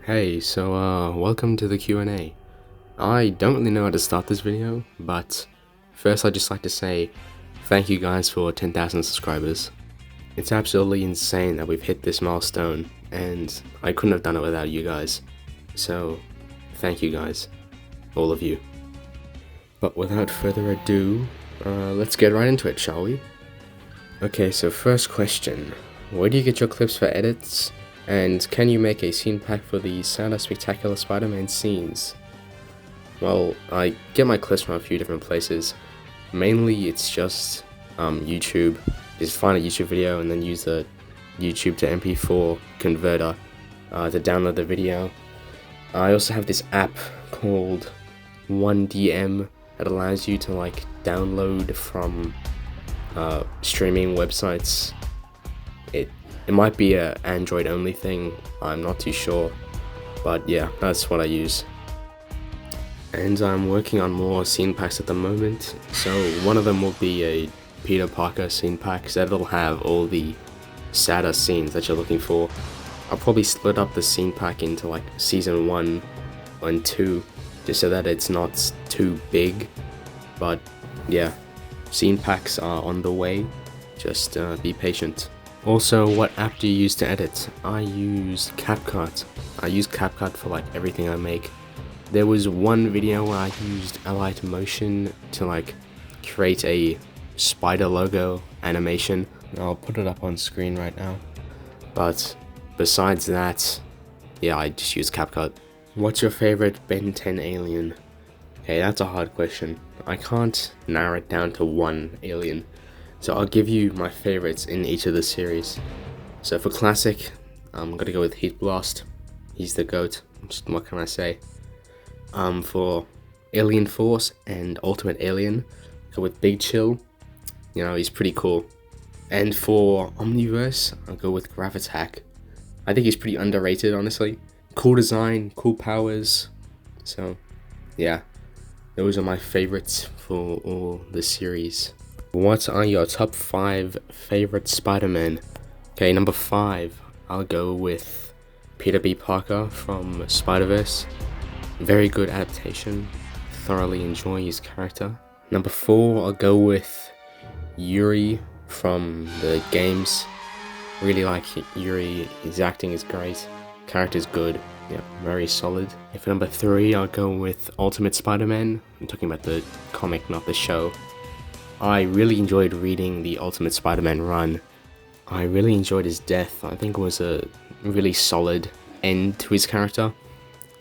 Hey, welcome to the Q&A. I don't really know how to start this video, but first I'd just like to say thank you guys for 10,000 subscribers. It's absolutely insane that we've hit this milestone, and I couldn't have done it without you guys. So, thank you guys, all of you. But without further ado, let's get right into it, shall we? Okay, so first question. Where do you get your clips for edits? And can you make a scene pack for the Santa Spectacular Spider-Man scenes? Well, I get my clips from a few different places. Mainly it's just YouTube. Just find a YouTube video and then use the YouTube to MP4 converter to download the video. I also have this app called 1DM that allows you to download from streaming websites. It might be a Android only thing, I'm not too sure, but yeah, that's what I use. And I'm working on more scene packs at the moment, so one of them will be a Peter Parker scene pack, so that'll have all the sadder scenes that you're looking for. I'll probably split up the scene pack into season 1 and 2, just so that it's not too big, but yeah, scene packs are on the way, just be patient. Also, what app do you use to edit? I use CapCut. I use CapCut for everything I make. There was one video where I used Allied Motion to create a spider logo animation. I'll put it up on screen right now. But besides that, yeah, I just use CapCut. What's your favorite Ben 10 alien? Okay, that's a hard question. I can't narrow it down to one alien. So I'll give you my favorites in each of the series. So for classic, I'm gonna go with Heat Blast. He's the GOAT. What can I say? For Alien Force and Ultimate Alien, go with Big Chill. You know, he's pretty cool. And for Omniverse, I'll go with Gravitak. I think he's pretty underrated, honestly. Cool design, cool powers. So yeah, those are my favorites for all the series. What are your top 5 favorite Spider-Man? Okay, number 5, I'll go with Peter B. Parker from Spider-Verse. Very good adaptation. Thoroughly enjoy his character. Number 4, I'll go with Yuri from the games. Really like Yuri. His acting is great. Character's good. Yeah, very solid. And for number 3, I'll go with Ultimate Spider-Man. I'm talking about the comic, not the show. I really enjoyed reading the Ultimate Spider-Man run. I really enjoyed his death. I think it was a really solid end to his character.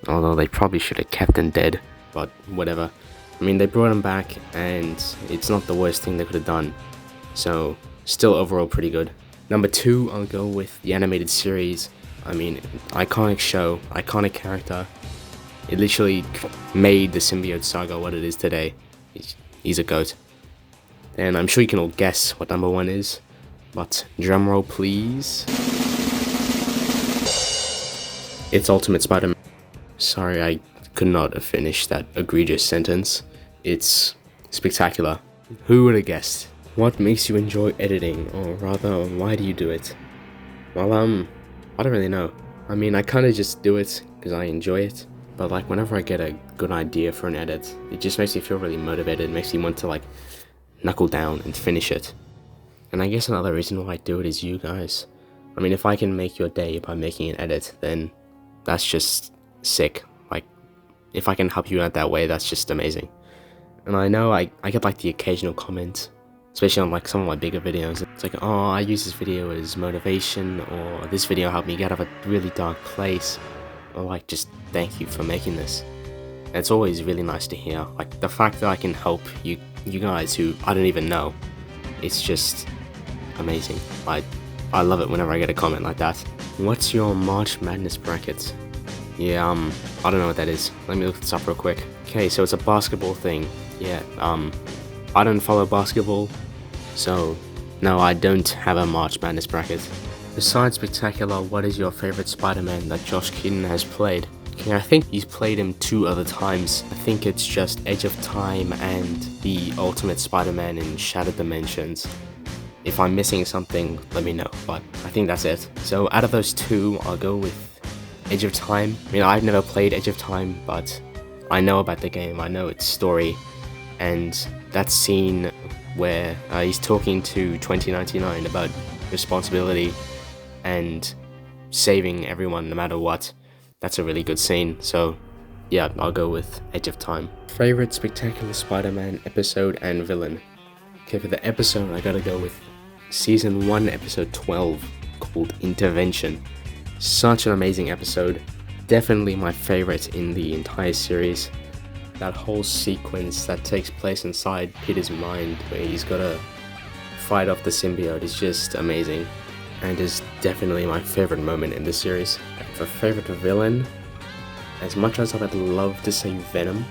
Although they probably should have kept him dead, but whatever. I mean, they brought him back and it's not the worst thing they could have done. So, still overall pretty good. Number 2, I'll go with the animated series. I mean, iconic show, iconic character. It literally made the symbiote saga what it is today. He's a GOAT. And I'm sure you can all guess what number 1 is, but drumroll please. It's Ultimate Spider-Man. Sorry, I could not have finished that egregious sentence. It's spectacular. Who would have guessed? What makes you enjoy editing, or rather, why do you do it? Well, I don't really know. I mean, I kind of just do it because I enjoy it, but whenever I get a good idea for an edit, it just makes me feel really motivated. It makes me want to knuckle down and finish it. And I guess another reason why I do it is you guys. I mean, if I can make your day by making an edit, then that's just sick. If I can help you out that way, that's just amazing. And I know I get the occasional comment, especially on some of my bigger videos. It's oh, I use this video as motivation, or this video helped me get out of a really dark place, or just thank you for making this. And it's always really nice to hear. The fact that I can help you guys who I don't even know, it's just amazing. I love it whenever I get a comment like that. What's your March Madness bracket? Yeah, I don't know what that is. Let me look this up real quick. Okay, so it's a basketball thing. Yeah, I don't follow basketball, so no, I don't have a March Madness bracket. Besides Spectacular, what is your favorite Spider-Man that Josh Keaton has played? Okay, I think he's played him 2 other times. I think it's just Edge of Time and the Ultimate Spider-Man in Shattered Dimensions. If I'm missing something, let me know, but I think that's it. So out of those 2, I'll go with Edge of Time. I mean, I've never played Edge of Time, but I know about the game, I know its story, and that scene where he's talking to 2099 about responsibility and saving everyone no matter what, that's a really good scene. So yeah, I'll go with Edge of Time. Favorite Spectacular Spider-Man episode and villain. Okay, for the episode, I gotta go with Season 1, Episode 12, called Intervention. Such an amazing episode. Definitely my favorite in the entire series. That whole sequence that takes place inside Peter's mind, where he's gotta fight off the symbiote, is just amazing. And is definitely my favorite moment in the series. And for favorite villain, as much as I would love to say Venom,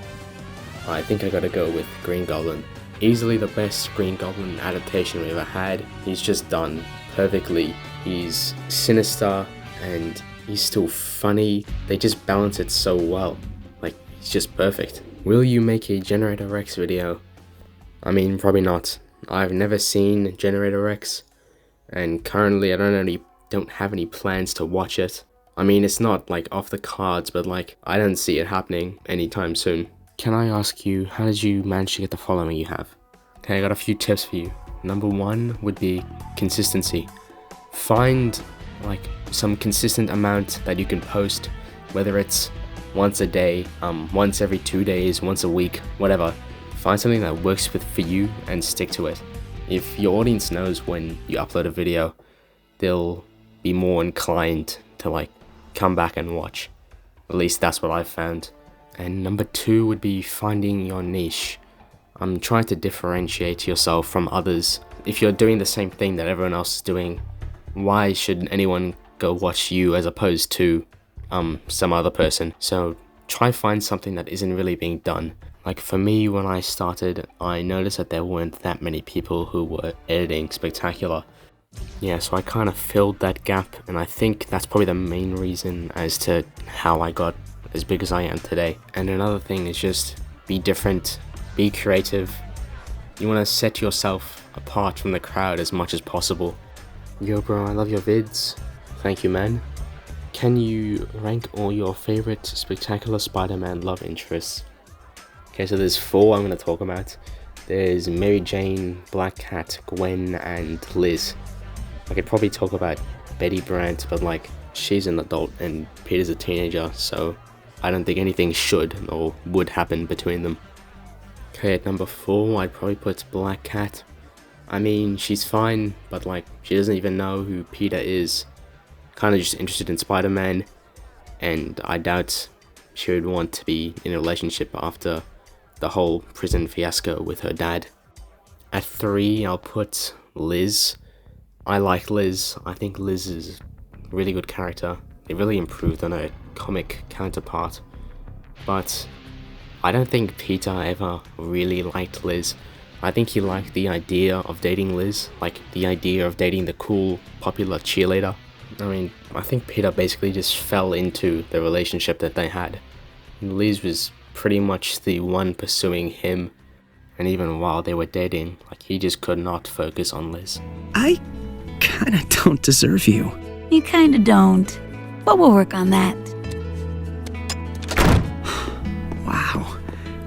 I think I gotta go with Green Goblin. Easily the best Green Goblin adaptation we've ever had. He's just done perfectly. He's sinister and he's still funny. They just balance it so well. Like, he's just perfect. Will you make a Generator Rex video? I mean, probably not. I've never seen Generator Rex, and currently I don't have any plans to watch it. I mean, it's not like off the cards, but like, I don't see it happening anytime soon. Can I ask you, how did you manage to get the following you have? Okay, I got a few tips for you. Number one would be consistency. Find like some consistent amount that you can post, whether it's once a day, once every 2 days, once a week, whatever. Find something that works for you and stick to it. If your audience knows when you upload a video, they'll be more inclined to like come back and watch. At least that's what I've found. And number two would be finding your niche. Trying to differentiate yourself from others. If you're doing the same thing that everyone else is doing, why should anyone go watch you as opposed to some other person? So try find something that isn't really being done. Like for me, when I started, I noticed that there weren't that many people who were editing Spectacular. Yeah, so I kind of filled that gap, and I think that's probably the main reason as to how I got as big as I am today. And another thing is just be different, be creative. You want to set yourself apart from the crowd as much as possible. Yo bro, I love your vids. Thank you, man. Can you rank all your favorite Spectacular Spider-Man love interests? Okay, so there's 4 I'm going to talk about. There's Mary Jane, Black Cat, Gwen, and Liz. I could probably talk about Betty Brant, but like, she's an adult and Peter's a teenager, so I don't think anything should or would happen between them. Okay, at number 4, I'd probably put Black Cat. I mean, she's fine, but like, she doesn't even know who Peter is. Kind of just interested in Spider-Man, and I doubt she would want to be in a relationship after the whole prison fiasco with her dad. At 3, I'll put Liz. I like Liz. I think Liz is a really good character. It really improved on her comic counterpart. But I don't think Peter ever really liked Liz. I think he liked the idea of dating Liz, like the idea of dating the cool, popular cheerleader. I mean, I think Peter basically just fell into the relationship that they had. Liz was pretty much the one pursuing him, and even while they were dating, like, he just could not focus on Liz. I kinda don't deserve you. You kinda don't, but we'll work on that. Wow,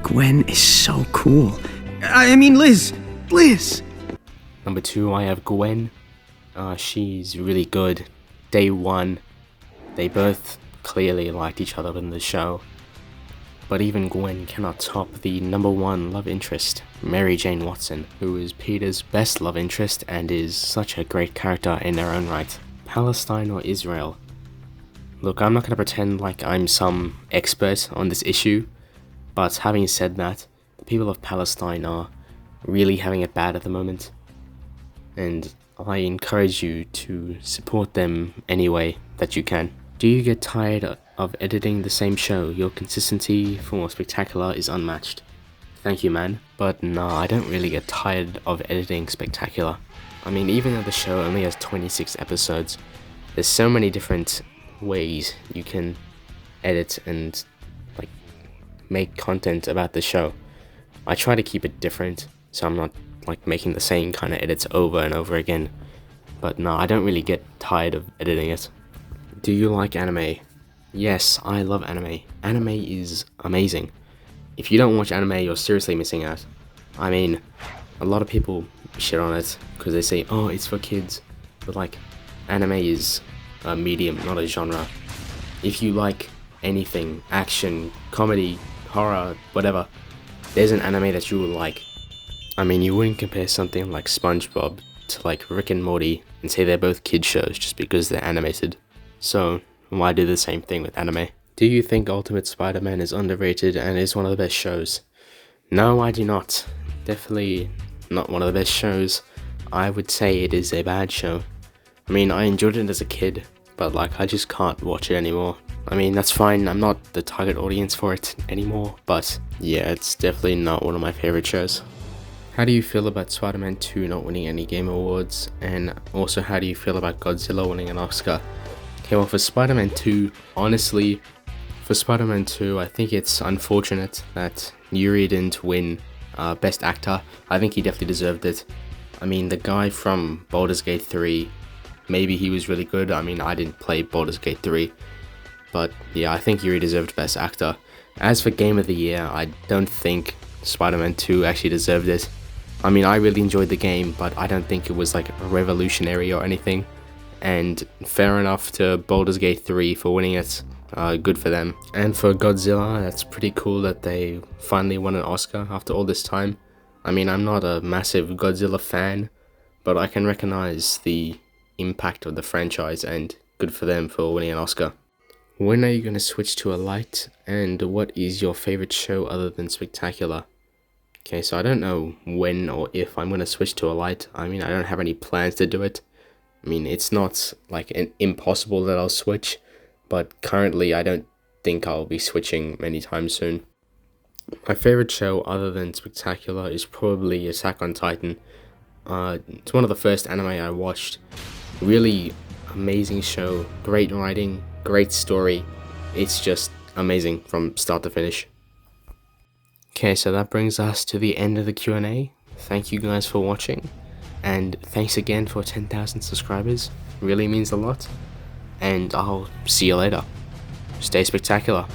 Gwen is so cool. I mean, Liz! Number 2, I have Gwen. She's really good. Day 1, they both clearly liked each other in the show. But even Gwen cannot top the number 1 love interest, Mary Jane Watson, who is Peter's best love interest and is such a great character in her own right. Palestine or Israel? Look, I'm not going to pretend like I'm some expert on this issue, but having said that, the people of Palestine are really having it bad at the moment, and I encourage you to support them any way that you can. Do you get tired of editing the same show? Your consistency for Spectacular is unmatched. Thank you, man. But nah, I don't really get tired of editing Spectacular. I mean, even though the show only has 26 episodes, there's so many different ways you can edit and like make content about the show. I try to keep it different, so I'm not like making the same kind of edits over and over again. But no, I don't really get tired of editing it. Do you like anime? Yes, I love anime. Anime is amazing. If you don't watch anime, you're seriously missing out. I mean, a lot of people shit on it because they say, oh, it's for kids. But like, anime is a medium, not a genre. If you like anything, action, comedy, horror, whatever, there's an anime that you will like. I mean, you wouldn't compare something like SpongeBob to like Rick and Morty and say they're both kid shows just because they're animated. So, why do the same thing with anime? Do you think Ultimate Spider-Man is underrated and is one of the best shows? No, I do not. Definitely not one of the best shows. I would say it is a bad show. I mean, I enjoyed it as a kid, but like, I just can't watch it anymore. I mean, that's fine, I'm not the target audience for it anymore, but yeah, it's definitely not one of my favorite shows. How do you feel about Spider-Man 2 not winning any Game Awards? And also, how do you feel about Godzilla winning an Oscar? Okay, well, for Spider-Man 2, honestly, for Spider-Man 2, I think it's unfortunate that Yuri didn't win Best Actor. I think he definitely deserved it. I mean, the guy from Baldur's Gate 3, maybe he was really good. I mean, I didn't play Baldur's Gate 3. But yeah, I think Yuri deserved Best Actor. As for Game of the Year, I don't think Spider-Man 2 actually deserved it. I mean, I really enjoyed the game, but I don't think it was like revolutionary or anything. And fair enough to Baldur's Gate 3 for winning it. Good for them. And for Godzilla, that's pretty cool that they finally won an Oscar after all this time. I mean, I'm not a massive Godzilla fan, but I can recognize the impact of the franchise, and good for them for winning an Oscar. When are you going to switch to a light, and what is your favorite show other than Spectacular? Okay, so I don't know when or if I'm going to switch to a light. I mean, I don't have any plans to do it. I mean, it's not like impossible that I'll switch, but currently I don't think I'll be switching anytime soon. My favorite show other than Spectacular is probably Attack on Titan. It's one of the first anime I watched. Really amazing show, great writing, great story. It's just amazing from start to finish. Okay, so that brings us to the end of the Q&A. Thank you guys for watching, and thanks again for 10,000 subscribers. Really means a lot, and I'll see you later. Stay spectacular.